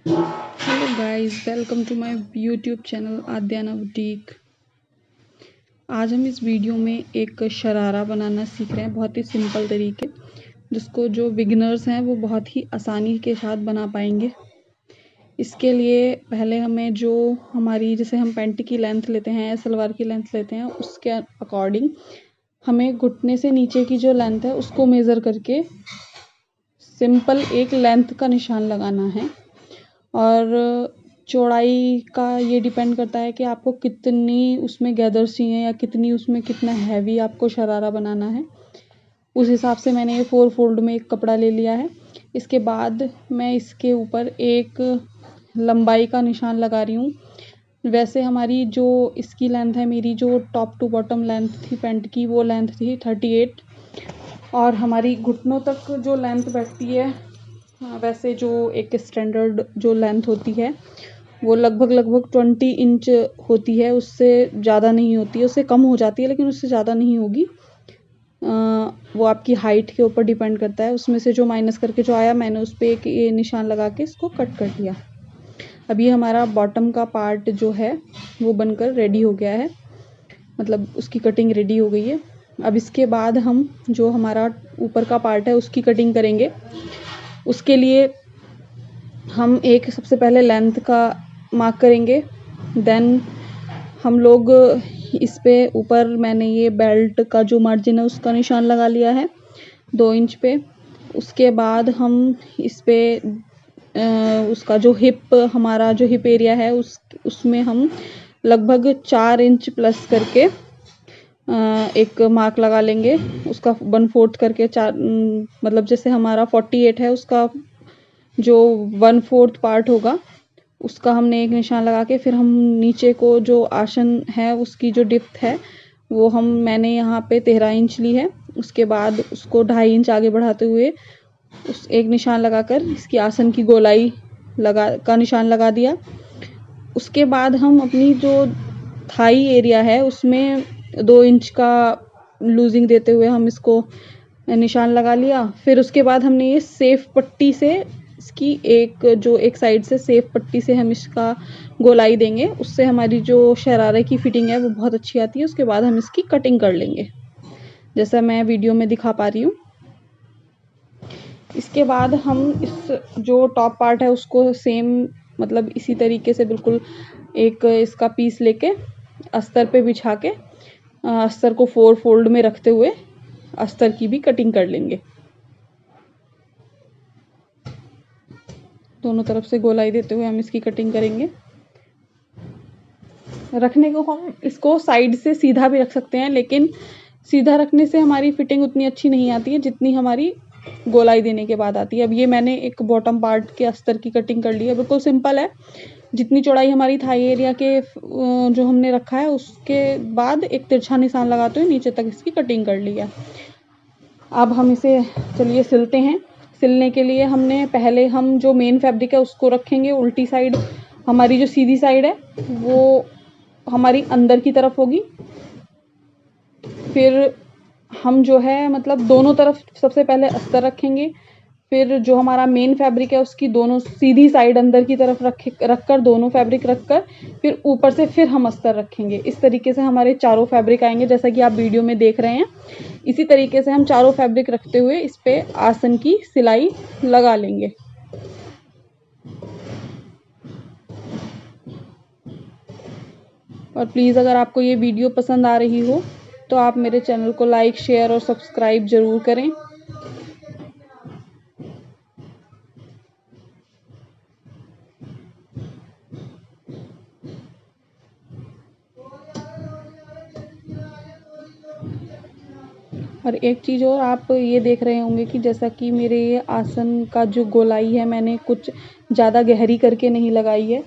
Hello guys, welcome to my YouTube channel Aadyana boutique. आज हम इस वीडियो में एक शरारा बनाना सीख रहे हैं, बहुत ही सिंपल तरीके, जिसको जो बिगिनर्स हैं वो बहुत ही आसानी के साथ बना पाएंगे। इसके लिए पहले हमें जो हमारी, जैसे हम पैंट की लेंथ लेते हैं, सलवार की लेंथ लेते हैं, उसके अकॉर्डिंग हमें घुटने से नीचे की जो लेंथ है उसको मेज़र करके सिंपल एक लेंथ का निशान लगाना है। और चौड़ाई का ये डिपेंड करता है कि आपको कितनी उसमें गैदर्स चाहिए या कितना हैवी आपको शरारा बनाना है। उस हिसाब से मैंने ये 4 फोल्ड में एक कपड़ा ले लिया है। इसके बाद मैं इसके ऊपर एक लंबाई का निशान लगा रही हूँ। वैसे हमारी जो इसकी लेंथ है, मेरी जो टॉप टू बॉटम लेंथ थी पैंट की, वो लेंथ थी 38, और हमारी घुटनों तक जो लेंथ बैठती है, वैसे जो एक स्टैंडर्ड जो लेंथ होती है वो लगभग 20 इंच होती है। उससे ज़्यादा नहीं होती है, उससे कम हो जाती है लेकिन उससे ज़्यादा नहीं होगी। वो आपकी हाइट के ऊपर डिपेंड करता है। उसमें से जो माइनस करके जो आया, मैंने उस पर एक ये निशान लगा के इसको कट कर दिया। अब ये हमारा बॉटम का पार्ट जो है वो बनकर रेडी हो गया है, मतलब उसकी कटिंग रेडी हो गई है। अब इसके बाद हम जो हमारा ऊपर का पार्ट है उसकी कटिंग करेंगे। उसके लिए हम एक सबसे पहले लेंथ का मार्क करेंगे। देन हम लोग इस पे ऊपर, मैंने ये बेल्ट का जो मार्जिन है उसका निशान लगा लिया है 2 इंच पे। उसके बाद हम इस पे उसका जो हमारा जो हिप एरिया है उसमें हम लगभग 4 इंच प्लस करके एक मार्क लगा लेंगे। उसका 1/4 करके मतलब जैसे हमारा 48 है, उसका जो 1/4 पार्ट होगा उसका हमने एक निशान लगा के, फिर हम नीचे को जो आसन है उसकी जो डिप्थ है वो मैंने यहाँ पे 13 इंच ली है। उसके बाद उसको 2.5 इंच आगे बढ़ाते हुए उस एक निशान लगाकर इसकी आसन की गोलाई का निशान लगा दिया। उसके बाद हम अपनी जो थाई एरिया है उसमें 2 इंच का लूजिंग देते हुए हम इसको निशान लगा लिया। फिर उसके बाद हमने ये सेफ पट्टी से इसकी एक साइड से सेफ पट्टी से हम इसका गोलाई देंगे। उससे हमारी जो शरारे की फिटिंग है वो बहुत अच्छी आती है। उसके बाद हम इसकी कटिंग कर लेंगे, जैसा मैं वीडियो में दिखा पा रही हूँ। इसके बाद हम इस जो टॉप पार्ट है उसको सेम, मतलब इसी तरीके से बिल्कुल एक इसका पीस लेके अस्तर पे बिछा के अस्तर को 4 फोल्ड में रखते हुए अस्तर की भी कटिंग कर लेंगे। दोनों तरफ से गोलाई देते हुए हम इसकी कटिंग करेंगे। रखने को हम इसको साइड से सीधा भी रख सकते हैं, लेकिन सीधा रखने से हमारी फिटिंग उतनी अच्छी नहीं आती है जितनी हमारी गोलाई देने के बाद आती है। अब ये मैंने एक बॉटम पार्ट के अस्तर की कटिंग कर ली है, बिल्कुल सिंपल है। जितनी चौड़ाई हमारी थाई एरिया के जो हमने रखा है उसके बाद एक तिरछा निशान लगाते हुए नीचे तक इसकी कटिंग कर ली है। अब हम इसे चलिए सिलते हैं। सिलने के लिए पहले हम जो मेन फैब्रिक है उसको रखेंगे उल्टी साइड। हमारी जो सीधी साइड है वो हमारी अंदर की तरफ होगी। फिर हम जो है मतलब दोनों तरफ सबसे पहले अस्तर रखेंगे। फिर जो हमारा मेन फैब्रिक है उसकी दोनों सीधी साइड अंदर की तरफ रखकर दोनों फैब्रिक रखकर फिर ऊपर से फिर हम अस्तर रखेंगे। इस तरीके से हमारे चारों फैब्रिक आएंगे, जैसा कि आप वीडियो में देख रहे हैं। इसी तरीके से हम चारों फैब्रिक रखते हुए इस पे आसन की सिलाई लगा लेंगे। और प्लीज़ अगर आपको ये वीडियो पसंद आ रही हो तो आप मेरे चैनल को लाइक, शेयर और सब्सक्राइब ज़रूर करें। और एक चीज़ और आप ये देख रहे होंगे कि जैसा कि मेरे ये आसन का जो गोलाई है मैंने कुछ ज़्यादा गहरी करके नहीं लगाई है।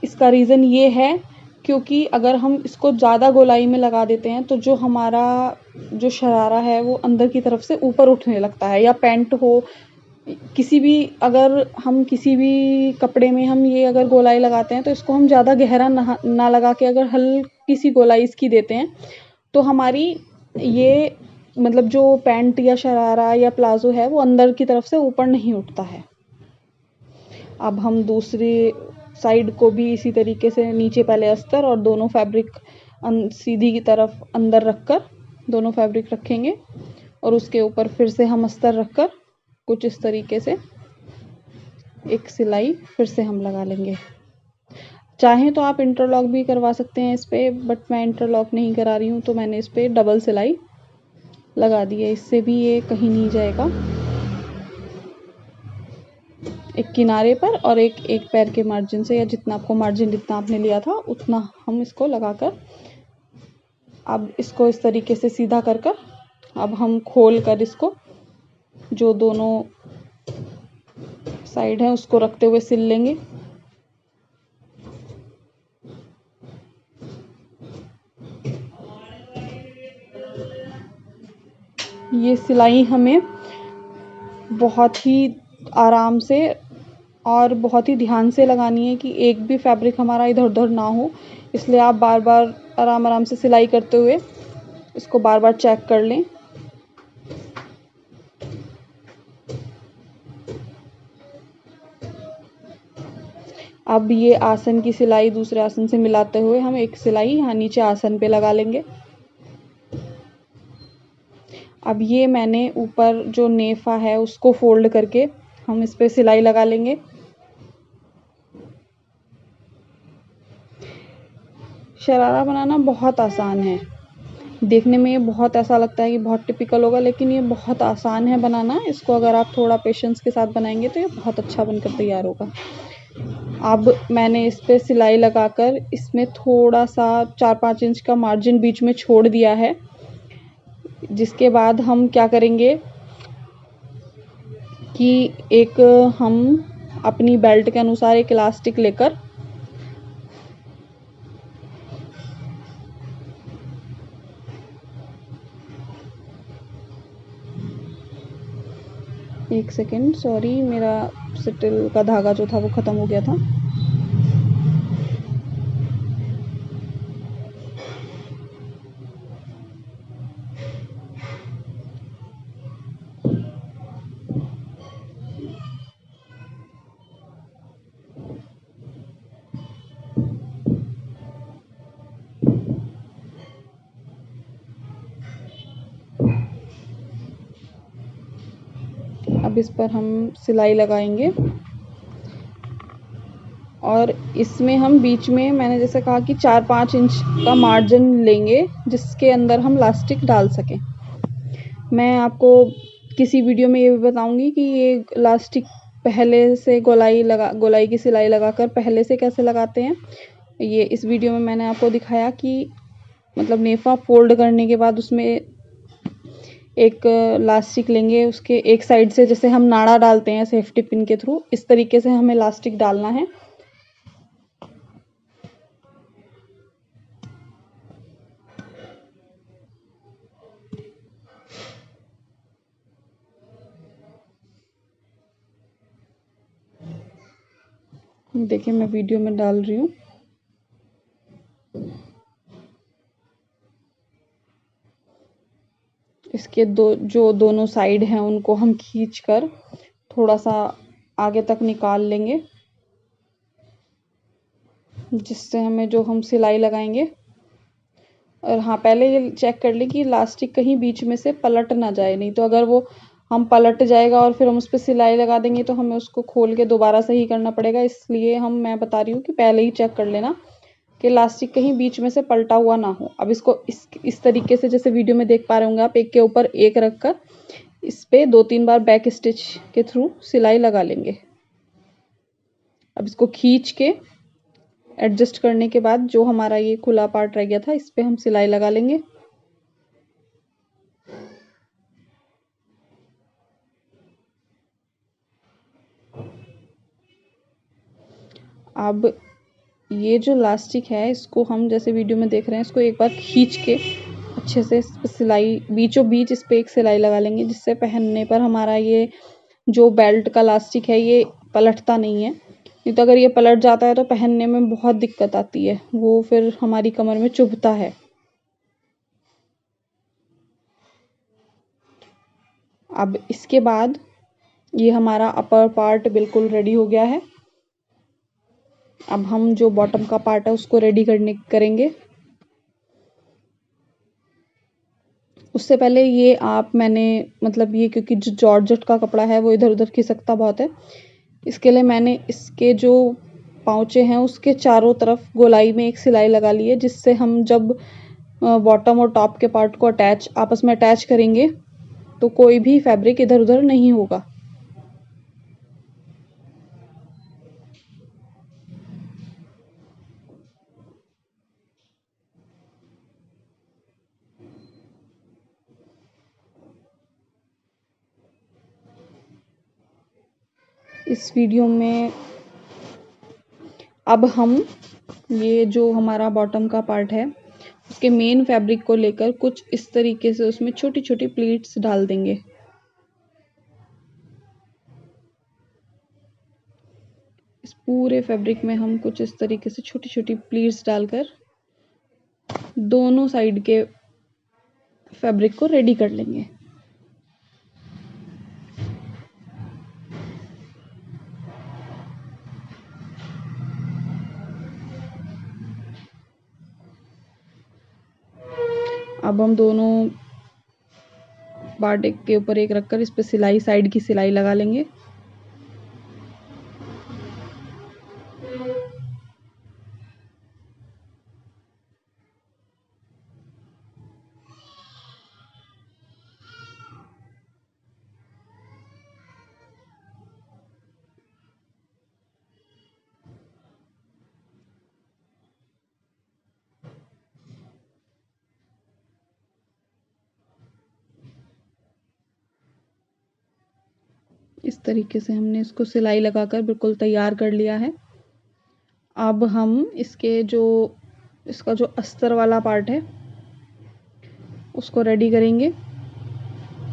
इसका रीज़न ये है क्योंकि अगर हम इसको ज़्यादा गोलाई में लगा देते हैं तो जो हमारा जो शरारा है वो अंदर की तरफ से ऊपर उठने लगता है। या पैंट हो, किसी भी कपड़े में हम ये अगर गोलाई लगाते हैं तो इसको हम ज़्यादा गहरा ना लगा के अगर हल्की सी गोलाई इसकी देते हैं तो हमारी ये मतलब जो पैंट या शरारा या प्लाजो है वो अंदर की तरफ से ऊपर नहीं उठता है। अब हम दूसरी साइड को भी इसी तरीके से नीचे पहले अस्तर और दोनों फैब्रिक सीधी की तरफ अंदर रखकर दोनों फैब्रिक रखेंगे और उसके ऊपर फिर से हम अस्तर रखकर कुछ इस तरीके से एक सिलाई फिर से हम लगा लेंगे। चाहें तो आप इंटरलॉक भी करवा सकते हैं इस पे, बट मैं इंटरलॉक नहीं करा रही हूँ तो मैंने इस पे डबल सिलाई लगा दी है। इससे भी ये कहीं नहीं जाएगा। एक किनारे पर और एक पैर के मार्जिन से, या जितना आपको मार्जिन जितना आपने लिया था उतना हम इसको लगाकर अब इसको इस तरीके से सीधा कर अब हम खोल कर इसको जो दोनों साइड है उसको रखते हुए सिल लेंगे। ये सिलाई हमें बहुत ही आराम से और बहुत ही ध्यान से लगानी है कि एक भी फैब्रिक हमारा इधर उधर ना हो, इसलिए आप बार बार आराम आराम से सिलाई करते हुए इसको बार बार चेक कर लें। अब ये आसन की सिलाई दूसरे आसन से मिलाते हुए हम एक सिलाई यहाँ नीचे आसन पे लगा लेंगे। अब ये मैंने ऊपर जो नेफा है उसको फोल्ड करके हम इस पे सिलाई लगा लेंगे। शरारा बनाना बहुत आसान है। देखने में ये बहुत ऐसा लगता है कि बहुत टिपिकल होगा, लेकिन ये बहुत आसान है बनाना। इसको अगर आप थोड़ा पेशेंस के साथ बनाएंगे तो ये बहुत अच्छा बनकर तैयार होगा। अब मैंने इस पे सिलाई लगाकर इसमें थोड़ा सा 4-5 इंच का मार्जिन बीच में छोड़ दिया है। जिसके बाद हम क्या करेंगे कि एक हम अपनी बेल्ट के अनुसार एक इलास्टिक लेकर एक सेकेंड, सॉरी, मेरा स्टिल का धागा जो था वो ख़त्म हो गया था। अब इस पर हम सिलाई लगाएंगे और इसमें हम बीच में मैंने जैसे कहा कि 4-5 इंच का मार्जिन लेंगे जिसके अंदर हम इलास्टिक डाल सकें। मैं आपको किसी वीडियो में ये भी बताऊंगी कि ये इलास्टिक पहले से गोलाई की सिलाई लगाकर पहले से कैसे लगाते हैं। ये इस वीडियो में मैंने आपको दिखाया कि मतलब नेफा फोल्ड करने के बाद उसमें एक इलास्टिक लेंगे, उसके एक साइड से जैसे हम नाड़ा डालते हैं सेफ्टी पिन के थ्रू, इस तरीके से हमें इलास्टिक डालना है। देखिए मैं वीडियो में डाल रही हूँ। इसके जो दोनों साइड हैं उनको हम खींचकर थोड़ा सा आगे तक निकाल लेंगे, जिससे हमें जो हम सिलाई लगाएंगे। और हाँ, पहले ये चेक कर लें कि इलास्टिक कहीं बीच में से पलट ना जाए, नहीं तो अगर वो हम पलट जाएगा और फिर हम उस पर सिलाई लगा देंगे तो हमें उसको खोल के दोबारा सही करना पड़ेगा। इसलिए मैं बता रही हूँ कि पहले ही चेक कर लेना कि इलास्टिक कहीं बीच में से पलटा हुआ ना हो। अब इसको इस तरीके से जैसे वीडियो में देख पा रहे होंगे आप, एक के ऊपर एक रखकर इस पे 2-3 बार बैक स्टिच के थ्रू सिलाई लगा लेंगे। अब इसको खींच के एडजस्ट करने के बाद जो हमारा ये खुला पार्ट रह गया था इस पे हम सिलाई लगा लेंगे। अब ये जो इलास्टिक है इसको हम जैसे वीडियो में देख रहे हैं, इसको एक बार खींच के अच्छे से इस पे सिलाई बीचों बीच इस पे एक सिलाई लगा लेंगे, जिससे पहनने पर हमारा ये जो बेल्ट का इलास्टिक है ये पलटता नहीं है। नहीं तो अगर ये पलट जाता है तो पहनने में बहुत दिक्कत आती है, वो फिर हमारी कमर में चुभता है। अब इसके बाद ये हमारा अपर पार्ट बिल्कुल रेडी हो गया है। अब हम जो बॉटम का पार्ट है उसको रेडी करेंगे। उससे पहले ये मैंने मतलब ये क्योंकि जो जॉर्जेट का कपड़ा है वो इधर उधर खिसकता बहुत है, इसके लिए मैंने इसके जो पाँचे हैं उसके चारों तरफ गोलाई में एक सिलाई लगा ली है, जिससे हम जब बॉटम और टॉप के पार्ट को आपस में अटैच करेंगे तो कोई भी फैब्रिक इधर उधर नहीं होगा। इस वीडियो में अब हम ये जो हमारा बॉटम का पार्ट है उसके मेन फैब्रिक को लेकर कुछ इस तरीके से उसमें छोटी छोटी प्लीट्स डाल देंगे। इस पूरे फैब्रिक में हम कुछ इस तरीके से छोटी छोटी प्लीट्स डालकर दोनों साइड के फैब्रिक को रेडी कर लेंगे। अब हम दोनों पार्ट एक के ऊपर एक रखकर इस पे साइड की सिलाई लगा लेंगे। इस तरीके से हमने इसको सिलाई लगाकर बिल्कुल तैयार कर लिया है। अब हम इसका जो अस्तर वाला पार्ट है उसको रेडी करेंगे।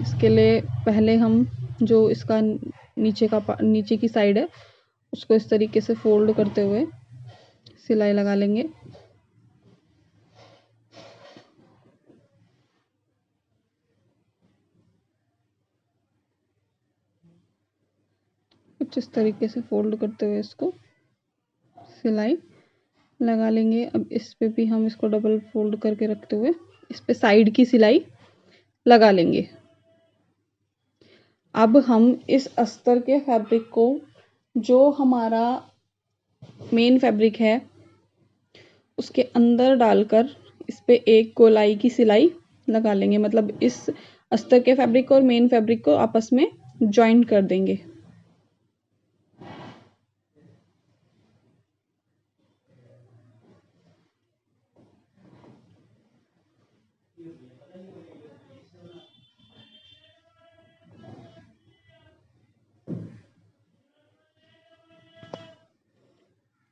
इसके लिए पहले हम जो इसका नीचे की साइड है उसको इस तरीके से फोल्ड करते हुए सिलाई लगा लेंगे। कुछ इस तरीके से फोल्ड करते हुए इसको सिलाई लगा लेंगे। अब इस पे भी हम इसको डबल फोल्ड करके रखते हुए इस पे साइड की सिलाई लगा लेंगे। अब हम इस अस्तर के फैब्रिक को जो हमारा मेन फैब्रिक है उसके अंदर डालकर इस पे एक गोलाई की सिलाई लगा लेंगे। मतलब इस अस्तर के फैब्रिक और मेन फैब्रिक को आपस में जॉइन कर देंगे।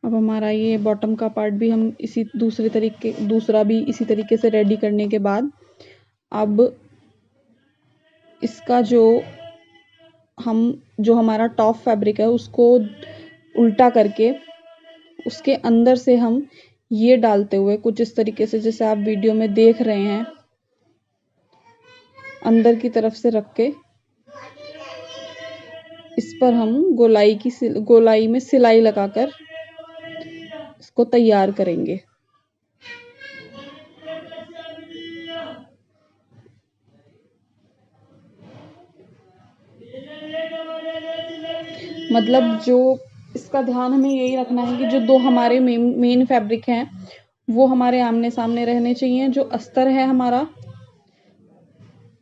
अब हमारा ये बॉटम का पार्ट भी हम दूसरा भी इसी तरीके से रेडी करने के बाद अब इसका जो हमारा टॉप फैब्रिक है उसको उल्टा करके उसके अंदर से हम ये डालते हुए कुछ इस तरीके से जैसे आप वीडियो में देख रहे हैं अंदर की तरफ से रख के इस पर हम गोलाई में सिलाई लगाकर इसको तैयार करेंगे। मतलब जो इसका ध्यान हमें यही रखना है कि जो दो हमारे मेन फैब्रिक हैं वो हमारे आमने सामने रहने चाहिए। जो अस्तर है हमारा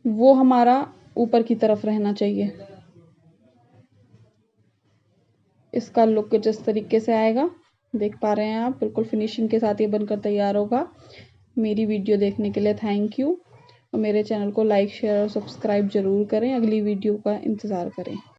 वो हमारा ऊपर की तरफ रहना चाहिए। इसका लुक कुछ इस तरीके से आएगा, देख पा रहे हैं आप। बिल्कुल फिनिशिंग के साथ ये बनकर तैयार होगा। मेरी वीडियो देखने के लिए थैंक यू और मेरे चैनल को लाइक शेयर और सब्सक्राइब जरूर करें। अगली वीडियो का इंतज़ार करें।